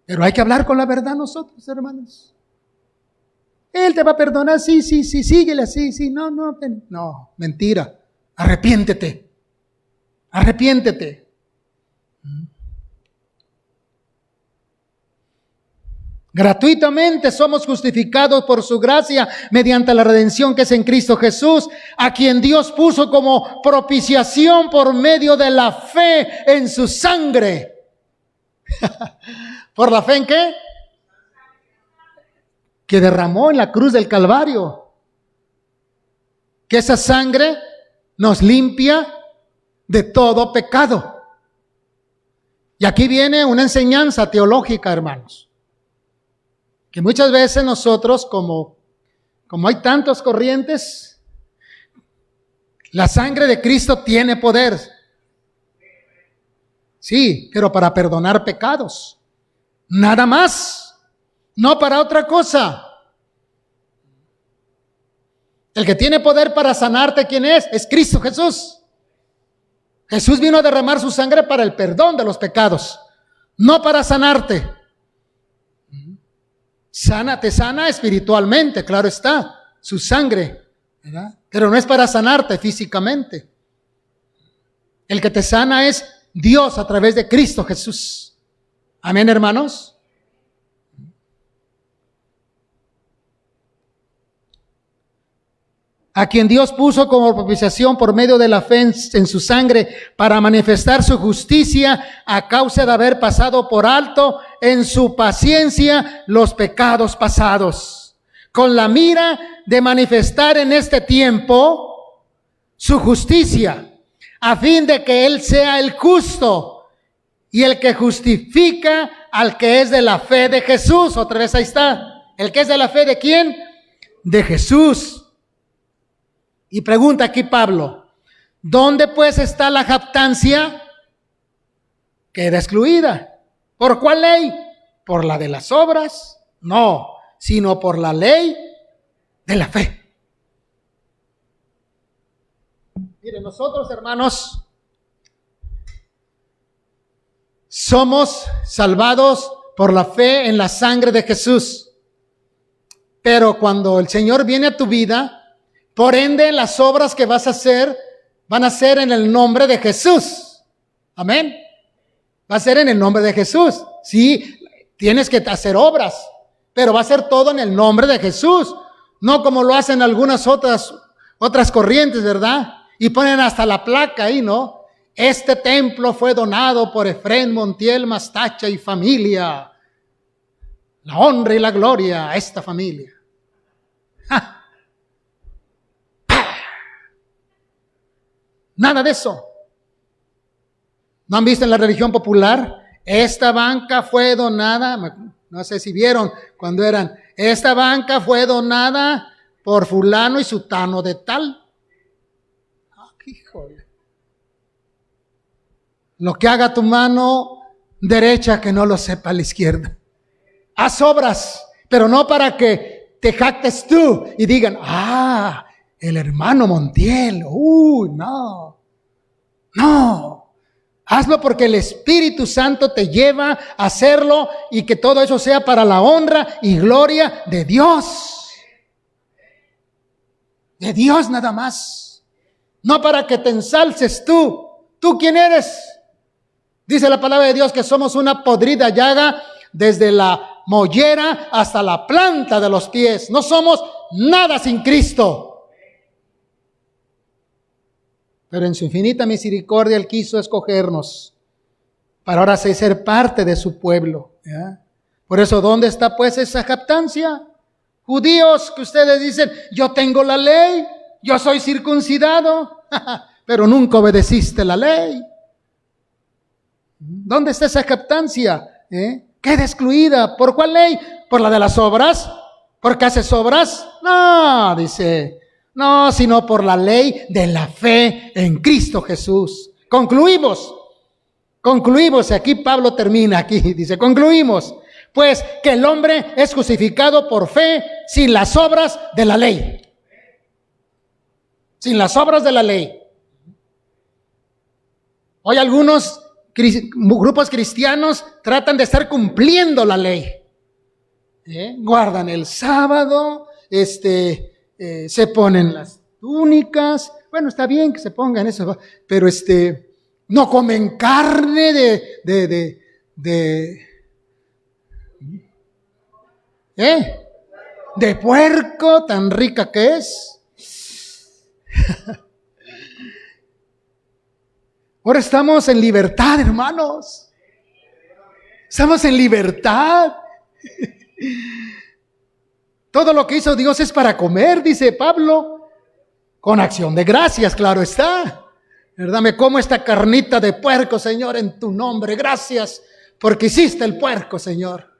Pero hay que hablar con la verdad nosotros, hermanos. Él te va a perdonar, sí, síguele así, sí, no, mentira. Arrepiéntete. Gratuitamente somos justificados por su gracia mediante la redención que es en Cristo Jesús, a quien Dios puso como propiciación por medio de la fe en su sangre. ¿Por la fe en qué? Que derramó en la cruz del Calvario. Que esa sangre nos limpia de todo pecado. Y aquí viene una enseñanza teológica, hermanos. Que muchas veces nosotros, como hay tantas corrientes, la sangre de Cristo tiene poder. Sí, pero para perdonar pecados. Nada más. No para otra cosa. El que tiene poder para sanarte, ¿quién es? Es Cristo Jesús. Jesús vino a derramar su sangre para el perdón de los pecados, no para sanarte. Te sana espiritualmente, claro está, su sangre, ¿verdad? Pero no es para sanarte físicamente. El que te sana es Dios a través de Cristo Jesús. Amén, hermanos. A quien Dios puso como propiciación por medio de la fe en su sangre para manifestar su justicia a causa de haber pasado por alto en su paciencia los pecados pasados, con la mira de manifestar en este tiempo su justicia, a fin de que Él sea el justo y el que justifica al que es de la fe de Jesús. Otra vez ahí está. ¿El que es de la fe de quién? De Jesús. Y pregunta aquí Pablo, ¿dónde pues está la jactancia? Queda excluida. ¿Por cuál ley? ¿Por la de las obras? No, sino por la ley de la fe. Miren, nosotros, hermanos, somos salvados por la fe en la sangre de Jesús. Pero cuando el Señor viene a tu vida, por ende, las obras que vas a hacer van a ser en el nombre de Jesús. Amén. Va a ser en el nombre de Jesús. Sí, tienes que hacer obras, pero va a ser todo en el nombre de Jesús. No como lo hacen algunas otras corrientes, ¿verdad? Y ponen hasta la placa ahí, ¿no? Este templo fue donado por Efrén Montiel Mastacha y familia. La honra y la gloria a esta familia. ¡Ja! Nada de eso. ¿No han visto en la religión popular? Esta banca fue donada, no sé si vieron cuando esta banca fue donada por fulano y sutano de tal. Híjole. Lo que haga tu mano derecha, que no lo sepa la izquierda. Haz obras, pero no para que te jactes tú y digan, el hermano Montiel. No. Hazlo porque el Espíritu Santo te lleva a hacerlo y que todo eso sea para la honra y gloria de Dios. De Dios nada más. No para que te ensalces tú. ¿Tú quién eres? Dice la palabra de Dios que somos una podrida llaga desde la mollera hasta la planta de los pies. No somos nada sin Cristo. Pero en su infinita misericordia Él quiso escogernos para ahora ser parte de su pueblo. ¿Ya? Por eso, ¿dónde está pues esa jactancia? Judíos que ustedes dicen, yo tengo la ley, yo soy circuncidado, pero nunca obedeciste la ley. ¿Dónde está esa jactancia? Queda excluida. ¿Por cuál ley? ¿Por la de las obras? ¿Porque haces obras? No, dice. No, sino por la ley de la fe en Cristo Jesús. Concluimos. Aquí Pablo termina, aquí dice, concluimos. Pues que el hombre es justificado por fe sin las obras de la ley. Sin las obras de la ley. Hoy algunos grupos cristianos tratan de estar cumpliendo la ley. Guardan el sábado, se ponen las túnicas. Bueno, está bien que se pongan eso, pero no comen carne de puerco, tan rica que es. Ahora estamos en libertad, hermanos. Estamos en libertad. Todo lo que hizo Dios es para comer, dice Pablo, con acción de gracias, claro está. ¿Verdad? Me como esta carnita de puerco, Señor, en tu nombre. Gracias porque hiciste el puerco, Señor.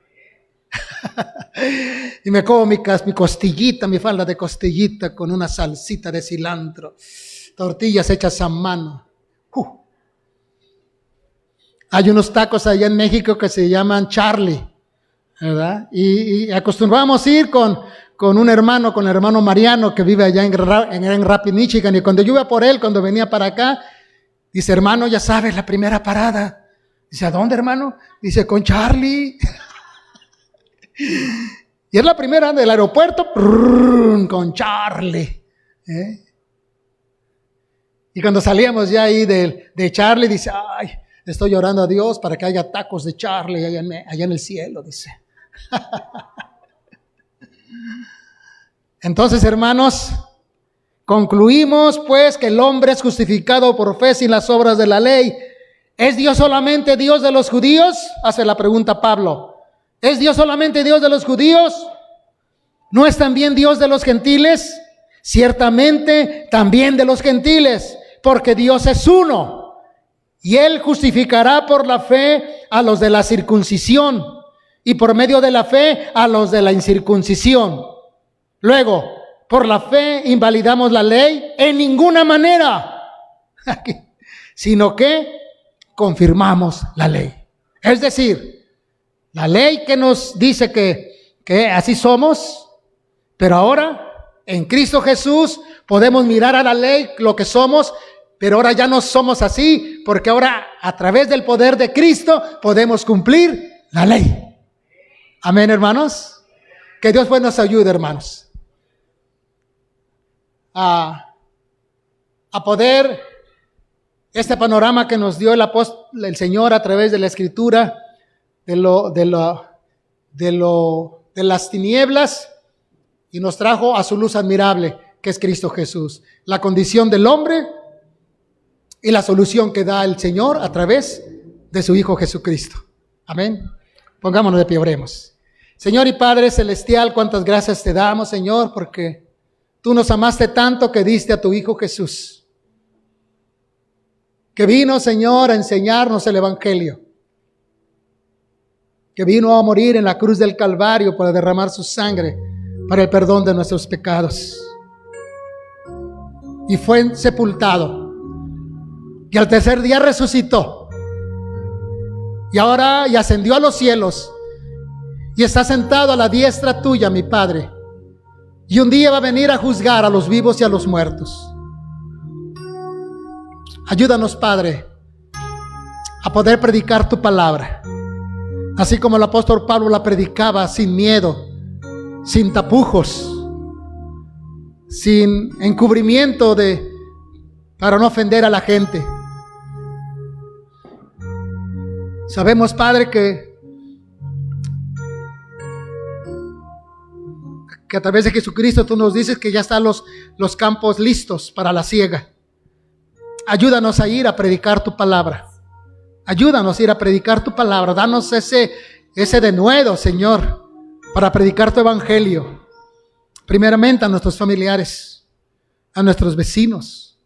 Y me como mi costillita, mi falda de costillita con una salsita de cilantro. Tortillas hechas a mano. Hay unos tacos allá en México que se llaman Charlie, ¿verdad? Y acostumbramos ir con un hermano, con el hermano Mariano, que vive allá en Rapid, Michigan. Y cuando yo iba por él, cuando venía para acá, dice, hermano, ya sabes, la primera parada. Dice, ¿a dónde, hermano? Dice, con Charlie. Y es la primera del aeropuerto, con Charlie. Y cuando salíamos ya ahí de Charlie, dice, ay, estoy orando a Dios para que haya tacos de Charlie allá en el cielo, dice. Entonces, hermanos, concluimos pues que el hombre es justificado por fe sin las obras de la ley. ¿Es Dios solamente Dios de los judíos? Hace la pregunta Pablo. ¿Es Dios solamente Dios de los judíos? ¿No es también Dios de los gentiles? Ciertamente también de los gentiles, porque Dios es uno. Y Él justificará por la fe a los de la circuncisión y por medio de la fe a los de la incircuncisión. Luego, por la fe invalidamos la ley en ninguna manera, sino que confirmamos la ley. Es decir, la ley que nos dice que así somos, pero ahora en Cristo Jesús podemos mirar a la ley lo que somos, pero ahora ya no somos así, porque ahora a través del poder de Cristo podemos cumplir la ley. Amén, hermanos. Que Dios pues nos ayude, hermanos, a poder este panorama que nos dio el Señor a través de la Escritura, de las tinieblas, y nos trajo a su luz admirable, que es Cristo Jesús. La condición del hombre y la solución que da el Señor a través de su Hijo Jesucristo. Amén. Pongámonos de pie, oremos. Señor y Padre Celestial, cuántas gracias te damos, Señor, porque tú nos amaste tanto que diste a tu Hijo Jesús. que vino, Señor, a enseñarnos el Evangelio, que vino a morir en la cruz del Calvario para derramar su sangre para el perdón de nuestros pecados. Y fue sepultado. Y al tercer día resucitó. Y ahora y ascendió a los cielos. Y está sentado a la diestra tuya, mi Padre. Y un día va a venir a juzgar a los vivos y a los muertos. Ayúdanos, Padre, a poder predicar tu palabra, así como el apóstol Pablo la predicaba sin miedo, sin tapujos, sin encubrimiento para no ofender a la gente. Sabemos, Padre, que a través de Jesucristo tú nos dices que ya están los campos listos para la siega. Ayúdanos a ir a predicar tu palabra. Ayúdanos a ir a predicar tu palabra. Danos ese denuedo, Señor, para predicar tu evangelio. Primeramente a nuestros familiares, a nuestros vecinos,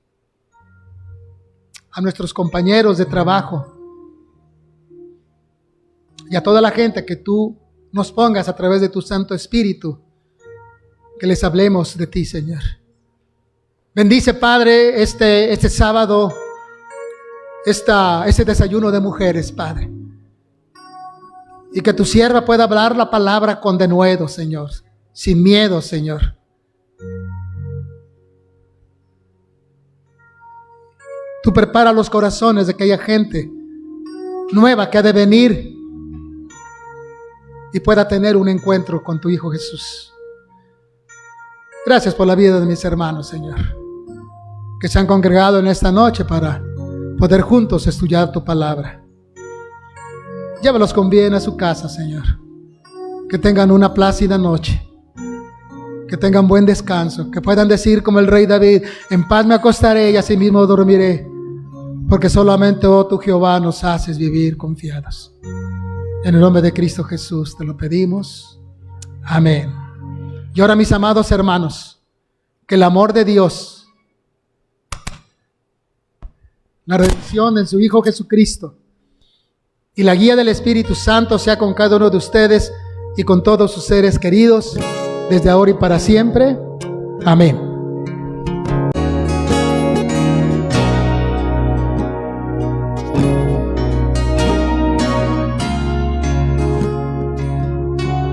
a nuestros compañeros de trabajo y a toda la gente que tú nos pongas a través de tu Santo Espíritu, que les hablemos de ti, Señor. Bendice, Padre, este sábado, este desayuno de mujeres, Padre. Y que tu sierva pueda hablar la palabra con denuedo, Señor, sin miedo, Señor. Tú prepara los corazones de aquella gente nueva que ha de venir y pueda tener un encuentro con tu Hijo Jesús. Gracias por la vida de mis hermanos, Señor, que se han congregado en esta noche para poder juntos estudiar tu palabra. Llévalos con bien a su casa, Señor. Que tengan una plácida noche. Que tengan buen descanso. Que puedan decir como el rey David: en paz me acostaré y asimismo dormiré, porque solamente, oh tu Jehová, nos haces vivir confiados. En el nombre de Cristo Jesús te lo pedimos. Amén. Y ahora, mis amados hermanos, que el amor de Dios, la redención en su Hijo Jesucristo y la guía del Espíritu Santo sea con cada uno de ustedes y con todos sus seres queridos, desde ahora y para siempre. Amén.